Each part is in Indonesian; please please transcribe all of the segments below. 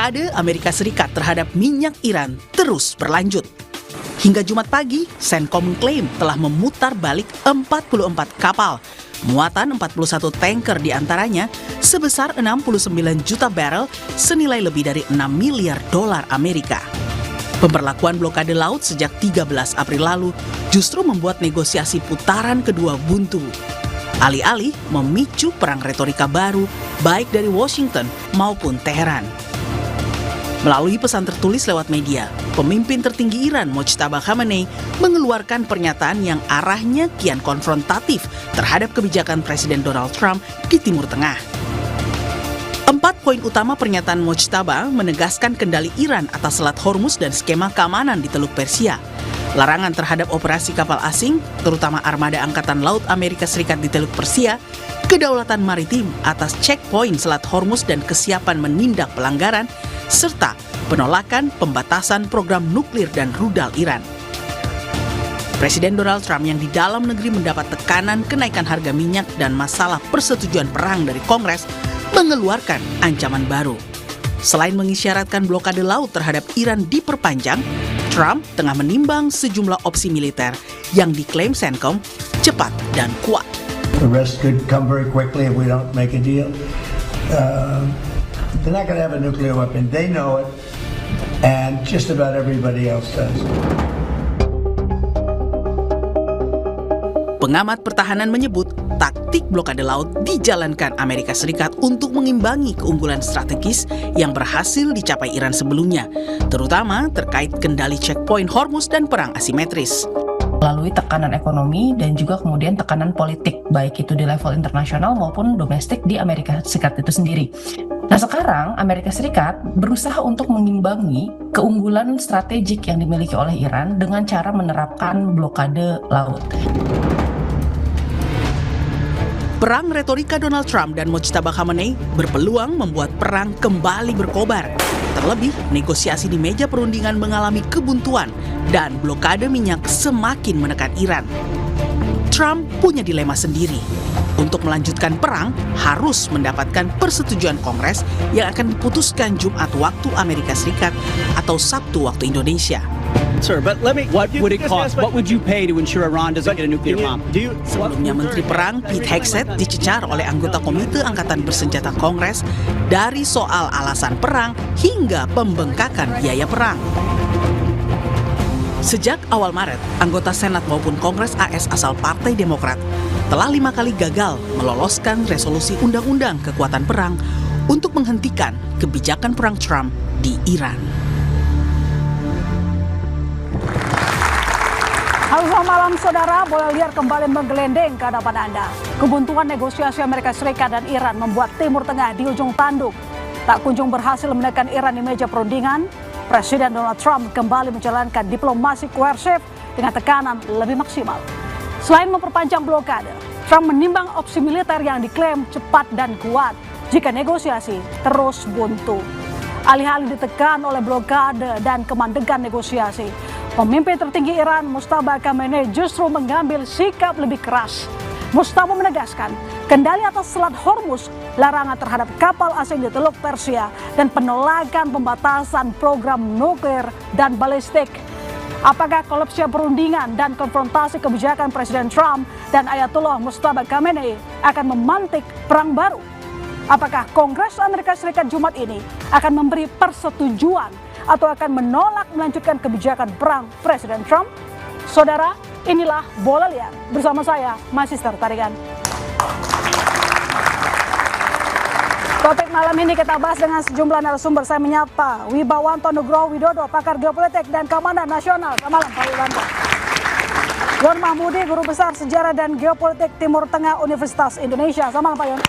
Blokade Amerika Serikat terhadap minyak Iran terus berlanjut. Hingga Jumat pagi, CENTCOM mengklaim telah memutar balik 44 kapal, muatan 41 tanker diantaranya sebesar 69 juta barel senilai lebih dari 6 miliar dolar Amerika. Pemberlakuan blokade laut sejak 13 April lalu justru membuat negosiasi putaran kedua buntu. Alih-alih memicu perang retorika baru baik dari Washington maupun Teheran. Melalui pesan tertulis lewat media, pemimpin tertinggi Iran Mojtaba Khamenei mengeluarkan pernyataan yang arahnya kian konfrontatif terhadap kebijakan Presiden Donald Trump di Timur Tengah. 4 poin utama pernyataan Mojtaba menegaskan kendali Iran atas Selat Hormuz dan skema keamanan di Teluk Persia. Larangan terhadap operasi kapal asing, terutama armada Angkatan Laut Amerika Serikat di Teluk Persia, kedaulatan maritim atas checkpoint Selat Hormuz dan kesiapan menindak pelanggaran, serta penolakan pembatasan program nuklir dan rudal Iran. Presiden Donald Trump yang di dalam negeri mendapat tekanan kenaikan harga minyak dan masalah persetujuan perang dari Kongres mengeluarkan ancaman baru. Selain mengisyaratkan blokade laut terhadap Iran diperpanjang, Trump tengah menimbang sejumlah opsi militer yang diklaim CENTCOM cepat dan kuat. The rest could come very quickly if we don't make a deal. They're not going to have a nuclear weapon. They know it, and just about everybody else does. Pengamat pertahanan menyebut taktik blokade laut dijalankan Amerika Serikat untuk mengimbangi keunggulan strategis yang berhasil dicapai Iran sebelumnya, terutama terkait kendali checkpoint Hormuz dan perang asimetris. Melalui tekanan ekonomi dan juga kemudian tekanan politik, baik itu di level internasional maupun domestik di Amerika Serikat itu sendiri. Nah sekarang Amerika Serikat berusaha untuk mengimbangi keunggulan strategik yang dimiliki oleh Iran dengan cara menerapkan blokade laut. Perang retorika Donald Trump dan Mojtaba Khamenei berpeluang membuat perang kembali berkobar. Terlebih, negosiasi di meja perundingan mengalami kebuntuan dan blokade minyak semakin menekan Iran. Trump punya dilema sendiri. Untuk melanjutkan perang, harus mendapatkan persetujuan Kongres yang akan diputuskan Jumat waktu Amerika Serikat atau Sabtu waktu Indonesia. Sir, but let me. What would it cost? What would you pay to ensure Iran doesn't get a nuclear bomb? Sebelumnya Menteri Perang Pete Hegseth dicecar oleh anggota Komite Angkatan Bersenjata Kongres dari soal alasan perang hingga pembengkakan biaya perang. Sejak awal Maret, anggota Senat maupun Kongres AS asal Partai Demokrat telah 5 kali gagal meloloskan resolusi undang-undang kekuatan perang untuk menghentikan kebijakan perang Trump di Iran. Halo selamat malam saudara, bola liar kembali menggelendeng ke hadapan Anda. Kebuntuan negosiasi Amerika Serikat dan Iran membuat Timur Tengah di ujung tanduk. Tak kunjung berhasil menekan Iran di meja perundingan, Presiden Donald Trump kembali menjalankan diplomasi koersif dengan tekanan lebih maksimal. Selain memperpanjang blokade, Trump menimbang opsi militer yang diklaim cepat dan kuat jika negosiasi terus buntu. Alih-alih ditekan oleh blokade dan kemandegan negosiasi, pemimpin tertinggi Iran Mojtaba Khamenei justru mengambil sikap lebih keras. Mojtaba menegaskan kendali atas Selat Hormuz, larangan terhadap kapal asing di Teluk Persia, dan penolakan pembatasan program nuklir dan balistik. Apakah kolapsnya perundingan dan konfrontasi kebijakan Presiden Trump dan Ayatollah Mojtaba Khamenei akan memantik perang baru? Apakah Kongres Amerika Serikat Jumat ini akan memberi persetujuan atau akan menolak melanjutkan kebijakan perang Presiden Trump? Saudara, inilah Bola Liar bersama saya, Masister Tarigan. Topik malam ini kita bahas dengan sejumlah narasumber. Saya menyapa Wibawanto Nugroho Widodo, pakar geopolitik dan keamanan nasional. Selamat malam Pak Wibawanto. Yon Mahmudi, Guru Besar Sejarah dan Geopolitik Timur Tengah Universitas Indonesia. Selamat malam Pak Yon.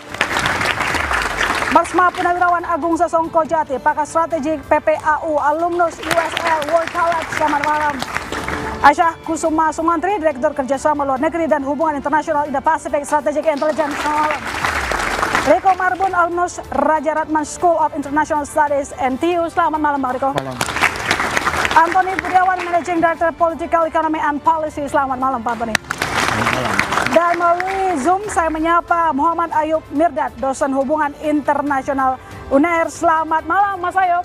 Marsma Punawirawan Agung Sasongko Jati, pakar strategik PPAU, alumnus USL World College. Selamat malam. Aisyah Kusuma Sumantri, Direktur Kerjasama Luar Negeri dan Hubungan Internasional Indo-Pacific Strategic Intelligence. Selamat malam. Riko Marbun, alumnus Raja Ratman School of International Studies NTU. Selamat malam Bang Riko. Malam. Antoni Budiawan, Managing Director Political Economy and Policy. Selamat malam Pak Antoni. Malam. Dan melalui Zoom saya menyapa Muhammad Ayub Mirdad, dosen hubungan internasional UNER. Selamat malam Mas Ayub.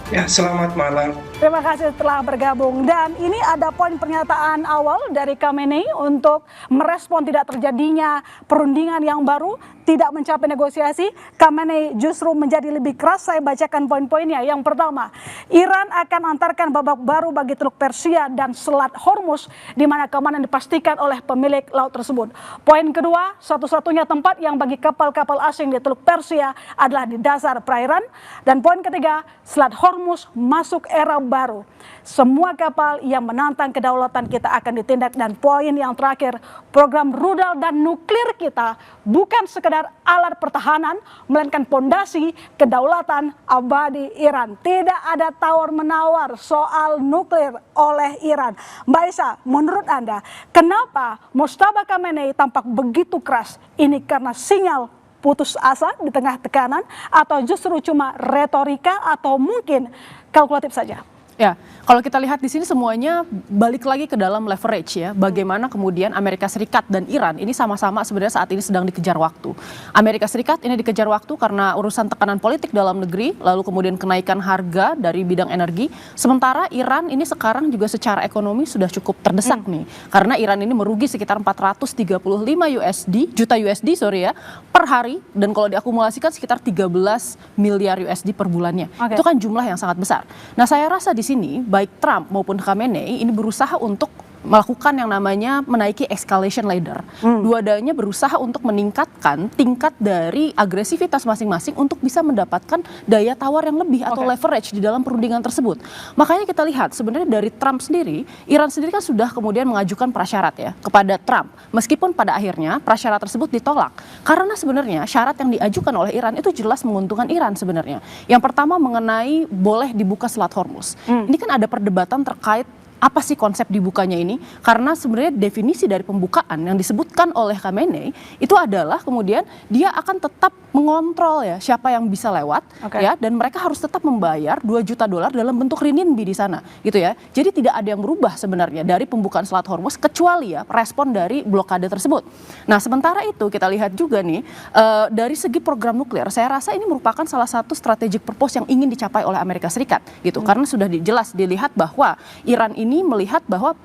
Ya, selamat malam. Terima kasih telah bergabung. Dan ini ada poin pernyataan awal dari Khamenei untuk merespon tidak terjadinya perundingan yang baru, tidak mencapai negosiasi. Khamenei justru menjadi lebih keras. Saya bacakan poin-poinnya. Yang pertama, Iran akan antarkan babak baru bagi Teluk Persia dan Selat Hormuz, di mana keamanan dipastikan oleh pemilik laut tersebut. Poin kedua, satu-satunya tempat yang bagi kapal-kapal asing di Teluk Persia adalah di dasar perairan. Dan poin ketiga, Selat Hormuz masuk era baru. Semua kapal yang menantang kedaulatan kita akan ditindak. Dan poin yang terakhir, program rudal dan nuklir kita bukan sekedar alat pertahanan, melainkan pondasi kedaulatan abadi Iran. Tidak ada tawar-menawar soal nuklir oleh Iran. Mbak Isa, menurut Anda, kenapa Mojtaba Khamenei tampak begitu keras? Ini karena sinyal putus asa di tengah tekanan, atau justru cuma retorika, atau mungkin kalkulatif saja? Ya, kalau kita lihat di sini semuanya balik lagi ke dalam leverage ya. Bagaimana kemudian Amerika Serikat dan Iran ini sama-sama sebenarnya saat ini sedang dikejar waktu. Amerika Serikat ini dikejar waktu karena urusan tekanan politik dalam negeri, lalu kemudian kenaikan harga dari bidang energi. Sementara Iran ini sekarang juga secara ekonomi sudah cukup terdesak nih. Karena Iran ini merugi sekitar 435 juta USD per hari, dan kalau diakumulasikan sekitar 13 miliar USD per bulannya. Itu kan jumlah yang sangat besar. Nah, saya rasa di sini baik Trump maupun Khamenei ini berusaha untuk melakukan yang namanya menaiki escalation ladder. Dua-duanya berusaha untuk meningkatkan tingkat dari agresivitas masing-masing untuk bisa mendapatkan daya tawar yang lebih atau leverage di dalam perundingan tersebut. Makanya kita lihat sebenarnya dari Trump sendiri, Iran sendiri kan sudah kemudian mengajukan prasyarat ya kepada Trump. Meskipun pada akhirnya prasyarat tersebut ditolak. Karena sebenarnya syarat yang diajukan oleh Iran itu jelas menguntungkan Iran sebenarnya. Yang pertama mengenai boleh dibuka Selat Hormuz. Ini kan ada perdebatan terkait apa sih konsep dibukanya ini? Karena sebenarnya definisi dari pembukaan yang disebutkan oleh Khamenei itu adalah kemudian dia akan tetap mengontrol ya siapa yang bisa lewat ya, dan mereka harus tetap membayar $2 juta dalam bentuk renminbi di sana gitu ya. Jadi tidak ada yang berubah sebenarnya dari pembukaan Selat Hormuz kecuali ya respon dari blokade tersebut. Nah, sementara itu kita lihat juga nih dari segi program nuklir, saya rasa ini merupakan salah satu strategic purpose yang ingin dicapai oleh Amerika Serikat gitu. Karena sudah jelas dilihat bahwa Iran ini melihat bahwa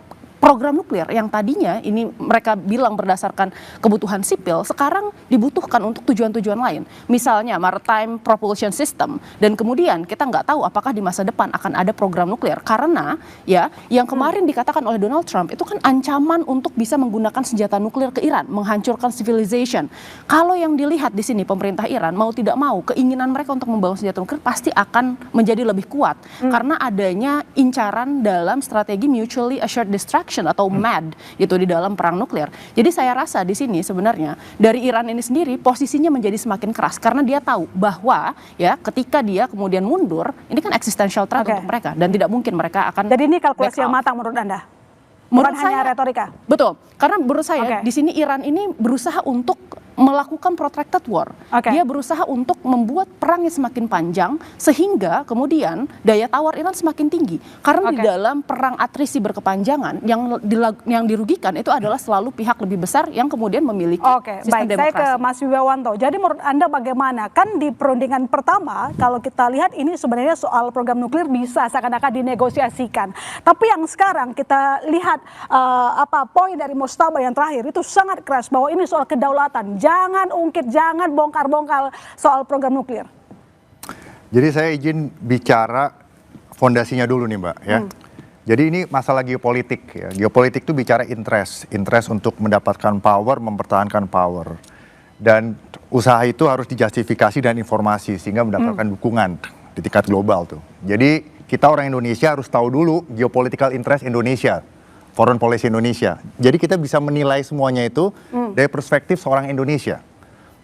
program nuklir yang tadinya ini mereka bilang berdasarkan kebutuhan sipil, sekarang dibutuhkan untuk tujuan-tujuan lain. Misalnya maritime propulsion system, dan kemudian kita nggak tahu apakah di masa depan akan ada program nuklir, karena ya yang kemarin dikatakan oleh Donald Trump itu kan ancaman untuk bisa menggunakan senjata nuklir ke Iran, menghancurkan civilization. Kalau yang dilihat di sini pemerintah Iran mau tidak mau keinginan mereka untuk membangun senjata nuklir pasti akan menjadi lebih kuat karena adanya incaran dalam strategi mutually assured destruction atau MAD gitu di dalam perang nuklir. Jadi saya rasa di sini sebenarnya dari Iran ini sendiri posisinya menjadi semakin keras karena dia tahu bahwa ya ketika dia kemudian mundur, ini kan existential threat untuk mereka dan tidak mungkin mereka akan. Jadi ini kalkulasi yang matang menurut Anda? Bukan hanya retorika? Betul, karena menurut saya di sini Iran ini berusaha untuk melakukan protracted war. Dia berusaha untuk membuat perangnya semakin panjang sehingga kemudian daya tawar Iran semakin tinggi. Karena di dalam perang atrisi berkepanjangan yang dirugikan itu adalah selalu pihak lebih besar yang kemudian memiliki sistem demokrasi. Saya ke Mas Wibawanto. Jadi menurut Anda bagaimana? Kan di perundingan pertama kalau kita lihat ini sebenarnya soal program nuklir bisa seakan-akan dinegosiasikan. Tapi yang sekarang kita lihat poin dari Mojtaba yang terakhir itu sangat keras bahwa ini soal kedaulatan. Jangan ungkit, jangan bongkar-bongkar soal program nuklir. Jadi saya izin bicara fondasinya dulu nih Mbak ya. Jadi ini masalah geopolitik ya. Geopolitik itu bicara interest untuk mendapatkan power, mempertahankan power. Dan usaha itu harus dijustifikasi dan informasi sehingga mendapatkan dukungan di tingkat global tuh. Jadi kita orang Indonesia harus tahu dulu geopolitical interest Indonesia. Foreign policy Indonesia. Jadi kita bisa menilai semuanya itu dari perspektif seorang Indonesia.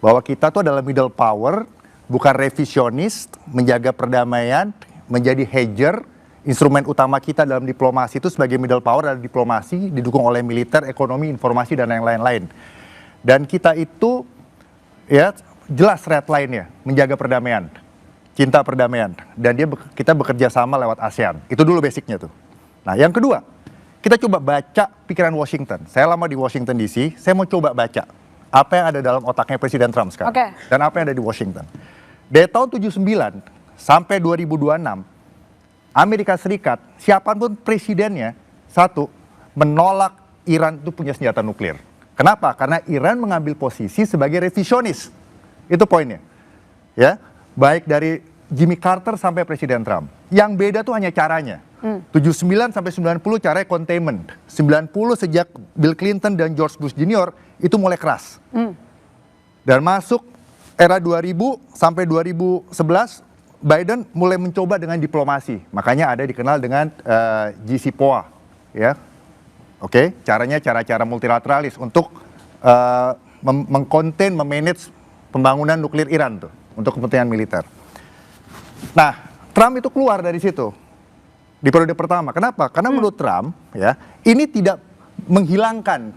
Bahwa kita tuh adalah middle power, bukan revisionis, menjaga perdamaian, menjadi hedger. Instrumen utama kita dalam diplomasi itu sebagai middle power adalah diplomasi, didukung oleh militer, ekonomi, informasi, dan yang lain-lain. Dan kita itu ya jelas red line-nya, menjaga perdamaian, cinta perdamaian. Dan kita bekerja sama lewat ASEAN. Itu dulu basicnya tuh. Nah yang kedua, kita coba baca pikiran Washington. Saya lama di Washington DC, saya mau coba baca apa yang ada dalam otaknya Presiden Trump sekarang. Dan apa yang ada di Washington. Dari tahun 79 sampai 2026, Amerika Serikat, siapapun presidennya, satu, menolak Iran itu punya senjata nuklir. Kenapa? Karena Iran mengambil posisi sebagai revisionis. Itu poinnya. Ya, baik dari Jimmy Carter sampai Presiden Trump. Yang beda tuh hanya caranya. 79 sampai 90 caranya containment. 90 sejak Bill Clinton dan George Bush Jr. itu mulai keras. Dan masuk era 2000 sampai 2011, Biden mulai mencoba dengan diplomasi. Makanya ada dikenal dengan JCPOA. Ya. Oke, caranya cara-cara multilateralis untuk mengkonten, memanage pembangunan nuklir Iran tuh untuk kepentingan militer. Nah, Trump itu keluar dari situ di periode pertama. Kenapa? Karena menurut Trump, ya, ini tidak menghilangkan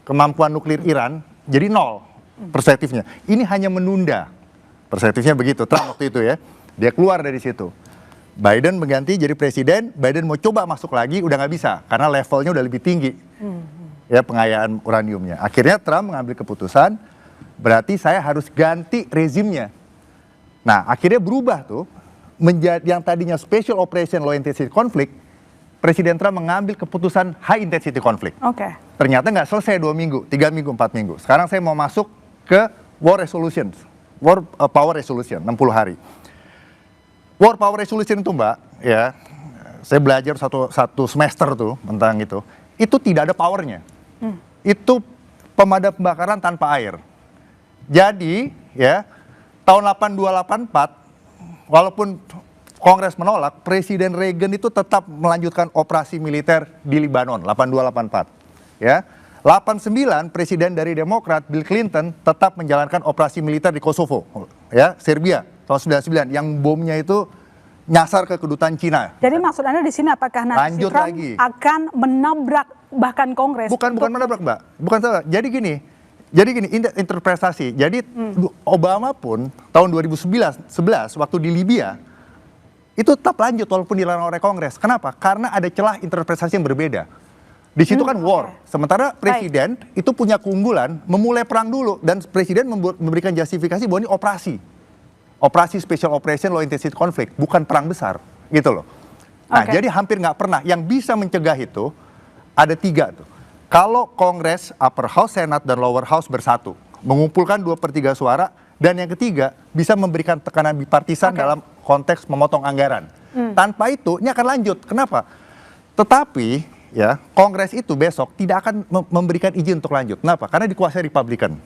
kemampuan nuklir Iran jadi nol perspektifnya. Ini hanya menunda perspektifnya begitu. Trump waktu itu ya, dia keluar dari situ. Biden mengganti jadi presiden. Biden mau coba masuk lagi, udah nggak bisa karena levelnya udah lebih tinggi, ya, pengayaan uraniumnya. Akhirnya Trump mengambil keputusan, berarti saya harus ganti rezimnya. Nah, akhirnya berubah tuh, menjadi yang tadinya special operation low intensity conflict, Presiden Trump mengambil keputusan high intensity conflict. Ternyata nggak selesai 2 minggu, 3 minggu, 4 minggu. Sekarang saya mau masuk ke war resolution, war power resolution, 60 hari. War power resolution itu, Mbak, ya, saya belajar satu semester tuh tentang itu tidak ada powernya. Itu pemadam kebakaran tanpa air. Jadi, ya, tahun 82-84, walaupun Kongres menolak, Presiden Reagan itu tetap melanjutkan operasi militer di Lebanon, 82-84. Ya. 89, Presiden dari Demokrat, Bill Clinton, tetap menjalankan operasi militer di Kosovo, ya, Serbia, tahun 99, yang bomnya itu nyasar ke kedutaan Cina. Jadi maksud Anda di sini apakah nanti Lanjut Trump lagi. akan menabrak bahkan Kongres? Bukan menabrak, Mbak. Bukan salah. Jadi gini, interpretasi. Jadi Obama pun tahun 2011 waktu di Libya itu tetap lanjut walaupun dilarang oleh Kongres. Kenapa? Karena ada celah interpretasi yang berbeda. Di situ kan war. Sementara presiden itu punya keunggulan memulai perang dulu dan presiden memberikan justifikasi bahwa ini operasi. Operasi special operation low intensity conflict, bukan perang besar, gitu loh. Nah, jadi hampir nggak pernah. Yang bisa mencegah itu ada 3 tuh. Kalau Kongres, Upper House, Senate, dan Lower House bersatu, mengumpulkan 2/3 suara, dan yang ketiga bisa memberikan tekanan bipartisan dalam konteks memotong anggaran. Tanpa itu, ini akan lanjut. Kenapa? Tetapi, ya, Kongres itu besok tidak akan memberikan izin untuk lanjut. Kenapa? Karena dikuasai Republikan.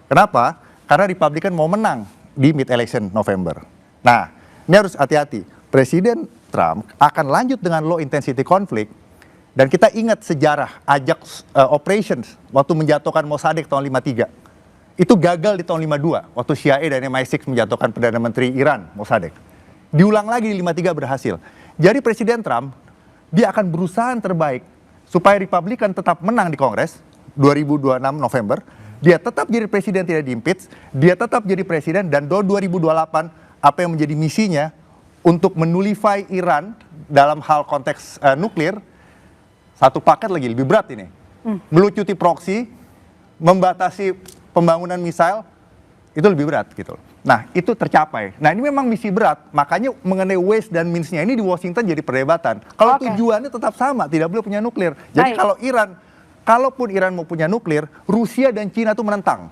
Kenapa? Karena Republikan mau menang di mid-election November. Nah, ini harus hati-hati. Presiden Trump akan lanjut dengan low intensity conflict. Dan kita ingat sejarah Ajax operations waktu menjatuhkan Mossadegh tahun 53. Itu gagal di tahun 52 waktu CIA dan MI6 menjatuhkan Perdana Menteri Iran, Mossadegh. Diulang lagi di 53 berhasil. Jadi Presiden Trump, dia akan berusaha yang terbaik supaya Republikan tetap menang di Kongres 2026 November. Dia tetap jadi presiden, tidak diimpeach. Dia tetap jadi presiden, dan 2028 apa yang menjadi misinya untuk menulify Iran dalam hal konteks nuklir, satu paket lagi lebih berat ini. Melucuti proksi, membatasi pembangunan misail, itu lebih berat gitu. Nah, itu tercapai. Nah, ini memang misi berat. Makanya mengenai ways dan means-nya ini di Washington jadi perdebatan. Kalau tujuannya tetap sama, tidak boleh punya nuklir. Jadi kalaupun Iran mau punya nuklir, Rusia dan Cina itu menentang.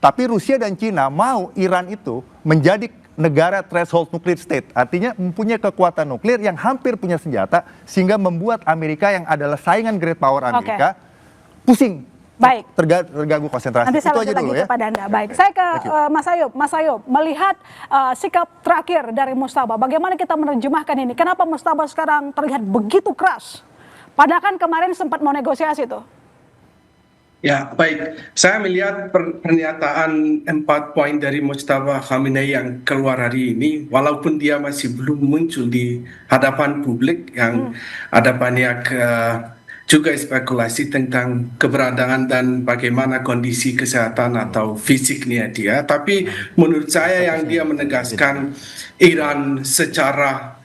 Tapi Rusia dan Cina mau Iran itu menjadi negara threshold nuclear state. Artinya mempunyai kekuatan nuklir yang hampir punya senjata, sehingga membuat Amerika yang adalah saingan great power Amerika pusing. Baik. Terganggu konsentrasi. Nanti saya itu lanjut aja dulu lagi ya. kepada Anda. Baik, saya ke Mas Ayub. Melihat sikap terakhir dari Mujtaba, bagaimana kita menerjemahkan ini? Kenapa Mujtaba sekarang terlihat begitu keras? Padahal kan kemarin sempat mau negosiasi tuh. Ya, baik. Saya melihat pernyataan 4 poin dari Mujtaba Khamenei yang keluar hari ini, walaupun dia masih belum muncul di hadapan publik, yang ada banyak juga spekulasi tentang keberadaan dan bagaimana kondisi kesehatan atau fisiknya dia. Tapi menurut saya yang dia menegaskan Iran secara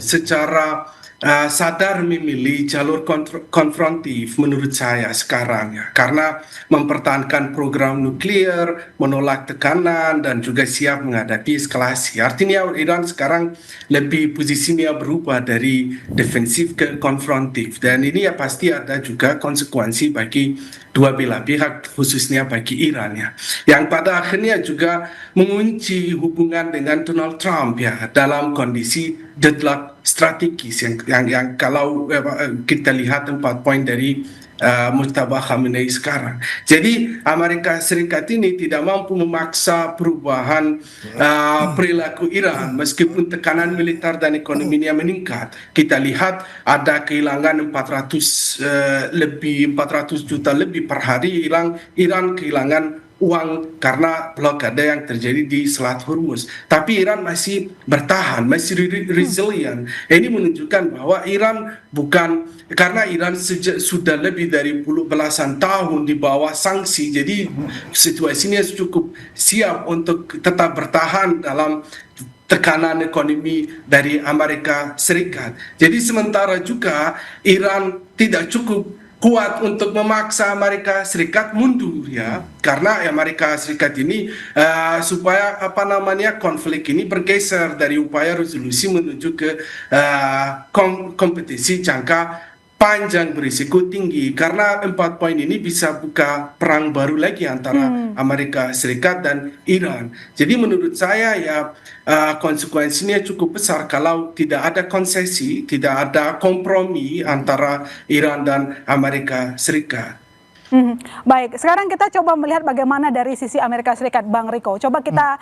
secara sadar memilih jalur konfrontif menurut saya sekarang ya, karena mempertahankan program nuklir, menolak tekanan dan juga siap menghadapi eskalasi. Artinya Iran sekarang lebih posisinya berubah dari defensif ke konfrontif, dan ini ya pasti ada juga konsekuensi bagi dua belah pihak, khususnya bagi Iran ya, yang pada akhirnya juga mengunci hubungan dengan Donald Trump ya dalam kondisi deadlock strategis yang kalau kita lihat 4 poin dari Mujtaba Khamenei sekarang. Jadi Amerika Serikat ini tidak mampu memaksa perubahan perilaku Iran meskipun tekanan militer dan ekonominya meningkat. Kita lihat ada kehilangan 400 juta lebih per hari. Iran kehilangan uang karena blokade yang terjadi di Selat Hormuz. Tapi Iran masih bertahan, masih resilient. Ini menunjukkan bahwa Iran karena Iran sudah lebih dari belasan tahun di bawah sanksi, jadi situasinya cukup siap untuk tetap bertahan dalam tekanan ekonomi dari Amerika Serikat. Jadi sementara juga Iran tidak cukup kuat untuk memaksa Amerika Serikat mundur ya, karena Amerika Serikat ini supaya konflik ini bergeser dari upaya resolusi menuju ke kompetisi jangka panjang berisiko tinggi, karena 4 poin ini bisa buka perang baru lagi antara Amerika Serikat dan Iran. Jadi menurut saya ya konsekuensinya cukup besar kalau tidak ada konsesi, tidak ada kompromi antara Iran dan Amerika Serikat. Baik, sekarang kita coba melihat bagaimana dari sisi Amerika Serikat, Bang Riko. Coba kita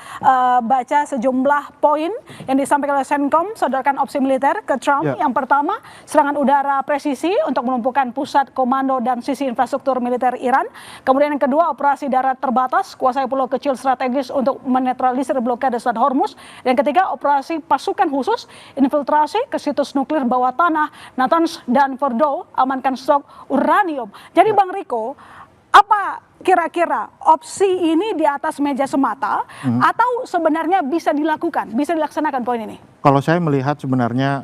baca sejumlah poin yang disampaikan oleh Centcom, sodorkan opsi militer ke Trump. Yang pertama, serangan udara presisi untuk melumpuhkan pusat komando dan sisi infrastruktur militer Iran. Kemudian yang kedua, operasi darat terbatas, kuasai pulau kecil strategis untuk menetralisir blokade Selat Hormuz. Dan ketiga, operasi pasukan khusus, infiltrasi ke situs nuklir bawah tanah, Natanz dan Fordow, amankan stok uranium. Jadi Bang Riko, apa kira-kira opsi ini di atas meja semata atau sebenarnya bisa dilaksanakan poin ini? Kalau saya melihat sebenarnya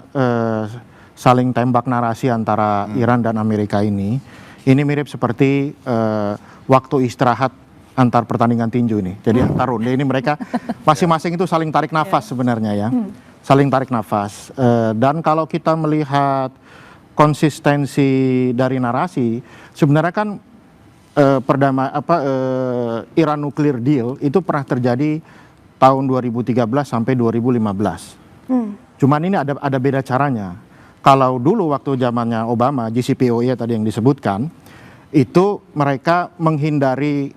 saling tembak narasi antara Iran dan Amerika ini mirip seperti waktu istirahat antar pertandingan tinju ini. Jadi antar ronde ini mereka masing-masing itu saling tarik nafas sebenarnya ya. Saling tarik nafas. Dan kalau kita melihat konsistensi dari narasi, sebenarnya kan Iran Nuclear Deal itu pernah terjadi tahun 2013 sampai 2015. Cuman ini ada beda caranya. Kalau dulu waktu zamannya Obama, JCPOA tadi yang disebutkan, itu mereka menghindari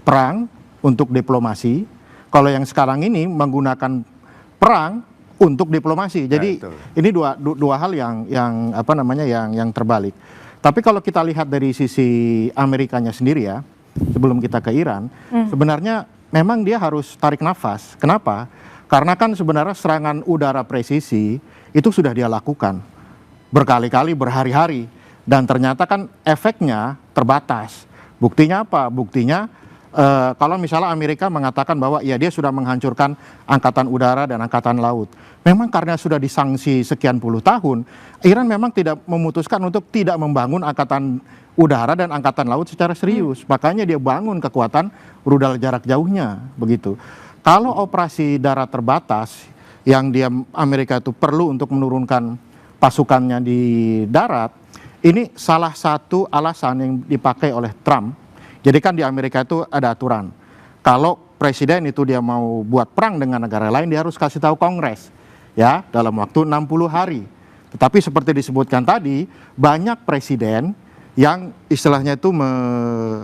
perang untuk diplomasi. Kalau yang sekarang ini menggunakan perang untuk diplomasi. Jadi ini dua hal yang terbalik. Tapi kalau kita lihat dari sisi Amerikanya sendiri ya, sebelum kita ke Iran, sebenarnya memang dia harus tarik nafas. Kenapa? Karena kan sebenarnya serangan udara presisi itu sudah dia lakukan berkali-kali, berhari-hari, dan ternyata kan efeknya terbatas. Buktinya apa? Buktinya kalau misalnya Amerika mengatakan bahwa ya dia sudah menghancurkan angkatan udara dan angkatan laut. Memang karena sudah disanksi sekian puluh tahun, Iran memang tidak memutuskan untuk tidak membangun angkatan udara dan angkatan laut secara serius. Makanya dia bangun kekuatan rudal jarak jauhnya, begitu. Kalau operasi darat terbatas yang Amerika itu perlu untuk menurunkan pasukannya di darat, ini salah satu alasan yang dipakai oleh Trump. Jadi kan di Amerika itu ada aturan. Kalau presiden itu dia mau buat perang dengan negara lain, dia harus kasih tahu Kongres. Ya, dalam waktu 60 hari. Tetapi seperti disebutkan tadi, banyak presiden yang istilahnya itu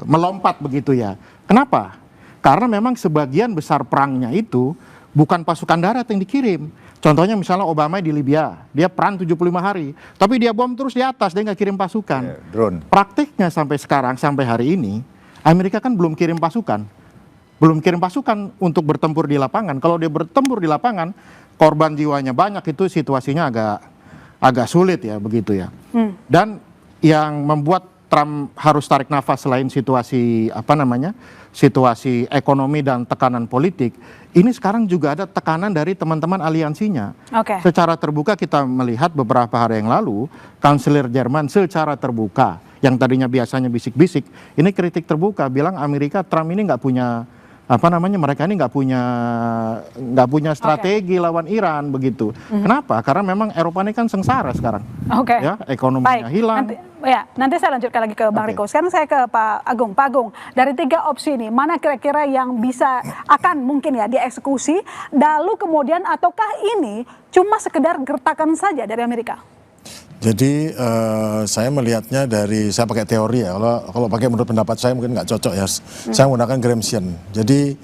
melompat begitu ya. Kenapa? Karena memang sebagian besar perangnya itu bukan pasukan darat yang dikirim. Contohnya misalnya Obama di Libya, dia perang 75 hari. Tapi dia bom terus di atas, dia nggak kirim pasukan. Drone. Praktiknya sampai sekarang, sampai hari ini, Amerika kan belum kirim pasukan. Belum kirim pasukan untuk bertempur di lapangan. Kalau dia bertempur di lapangan, korban jiwanya banyak, itu situasinya agak sulit ya begitu ya. Dan yang membuat Trump harus tarik nafas selain situasi situasi ekonomi dan tekanan politik, ini sekarang juga ada tekanan dari teman-teman aliansinya. Secara terbuka kita melihat beberapa hari yang lalu, kanselir Jerman secara terbuka, yang tadinya biasanya bisik-bisik, ini kritik terbuka, bilang Amerika, Trump ini nggak punya mereka ini nggak punya strategi lawan Iran begitu. Kenapa? Karena memang Eropa ini kan sengsara sekarang. Ya, ekonominya hilang. Nanti saya lanjutkan lagi ke Bang Riko. Sekarang saya ke Pak Agung. Pak Agung, dari 3 opsi ini, mana kira-kira yang akan mungkin ya dieksekusi? Lalu kemudian, ataukah ini cuma sekedar gertakan saja dari Amerika? Jadi saya melihatnya saya pakai teori ya, kalau pakai menurut pendapat saya mungkin nggak cocok ya. Saya menggunakan Gramscian. Jadi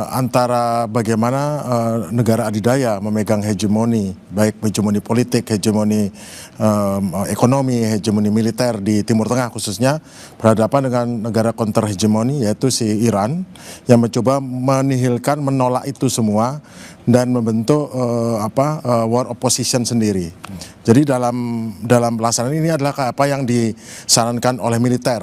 antara bagaimana negara adidaya memegang hegemoni, baik hegemoni politik, hegemoni ekonomi, hegemoni militer di Timur Tengah khususnya, berhadapan dengan negara counter hegemoni yaitu si Iran yang mencoba menolak itu semua dan membentuk war opposition sendiri. Jadi dalam pelaksanaan ini adalah apa yang disarankan oleh militer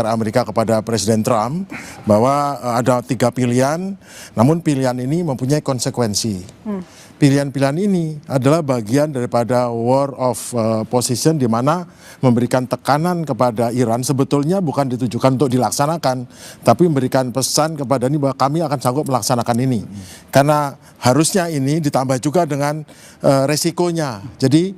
Amerika kepada Presiden Trump, bahwa ada 3 pilihan, namun pilihan ini mempunyai konsekuensi. Pilihan-pilihan ini adalah bagian daripada war of position, di mana memberikan tekanan kepada Iran sebetulnya bukan ditujukan untuk dilaksanakan, tapi memberikan pesan kepada ini bahwa kami akan sanggup melaksanakan ini. Karena harusnya ini ditambah juga dengan resikonya. Jadi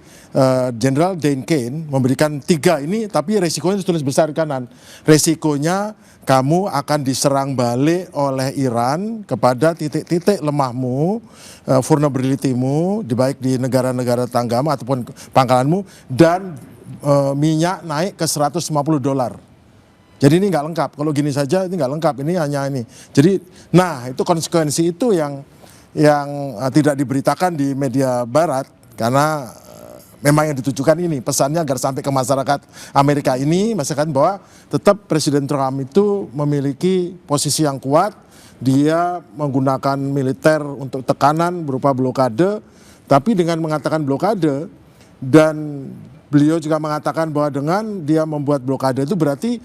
Jenderal Dan Kane memberikan 3 ini, tapi resikonya ditulis besar kanan. Resikonya kamu akan diserang balik oleh Iran kepada titik-titik lemahmu, vulnerability-mu, baik di negara-negara tanggamu ataupun pangkalanmu, dan minyak naik ke $150. Jadi ini nggak lengkap. Kalau gini saja ini nggak lengkap. Ini hanya ini. Jadi, itu konsekuensi itu yang tidak diberitakan di media Barat, karena memang yang ditujukan ini pesannya agar sampai ke masyarakat Amerika ini, masyarakat bahwa tetap Presiden Trump itu memiliki posisi yang kuat. Dia menggunakan militer untuk tekanan berupa blokade, tapi dengan mengatakan blokade, dan beliau juga mengatakan bahwa dengan dia membuat blokade itu berarti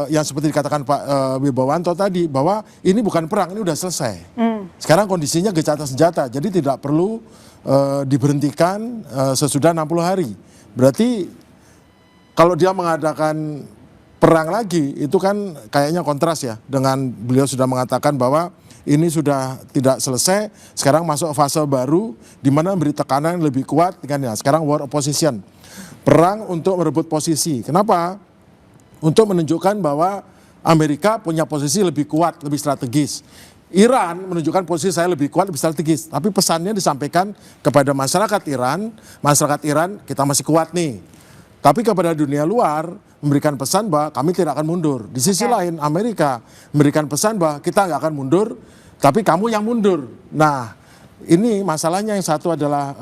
yang seperti dikatakan Pak Wibawanto tadi, bahwa ini bukan perang, ini udah selesai. Sekarang kondisinya gencatan senjata, jadi tidak perlu diberhentikan sesudah 60 hari. Berarti kalau dia mengadakan perang lagi, itu kan kayaknya kontras ya dengan beliau sudah mengatakan bahwa ini sudah tidak selesai, sekarang masuk fase baru di mana memberi tekanan yang lebih kuat dengan sekarang war opposition. Perang untuk merebut posisi. Kenapa? Untuk menunjukkan bahwa Amerika punya posisi lebih kuat, lebih strategis. Iran menunjukkan posisi saya lebih kuat, lebih strategis. Tapi pesannya disampaikan kepada masyarakat Iran kita masih kuat nih. Tapi kepada dunia luar memberikan pesan bahwa kami tidak akan mundur. Di sisi lain Amerika memberikan pesan bahwa kita nggak akan mundur, tapi kamu yang mundur. Nah, ini masalahnya, yang satu adalah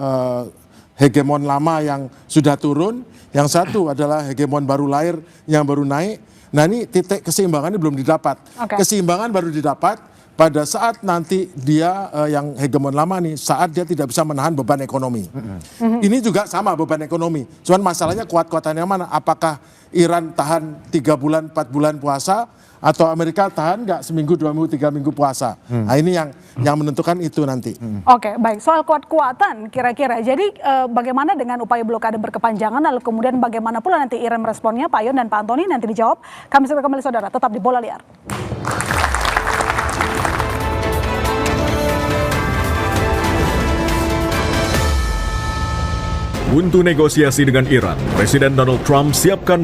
hegemon lama yang sudah turun, yang satu adalah hegemon baru lahir yang baru naik. Nah, ini titik keseimbangannya belum didapat. Keseimbangan baru didapat pada saat nanti dia yang hegemon lama nih, saat dia tidak bisa menahan beban ekonomi. Ini juga sama beban ekonomi. Cuman masalahnya kuat-kuatannya mana? Apakah Iran tahan 3 bulan, 4 bulan puasa, atau Amerika tahan nggak seminggu, 2 minggu, 3 minggu puasa? Nah, ini yang menentukan itu nanti. Oke, baik. Soal kuat-kuatan kira-kira. Jadi bagaimana dengan upaya blokade berkepanjangan, lalu kemudian bagaimana pula nanti Iran meresponnya? Pak Yon dan Pak Antoni nanti dijawab. Kami segera kembali saudara, tetap di Bola Liar. Buntu negosiasi dengan Iran, Presiden Donald Trump siapkan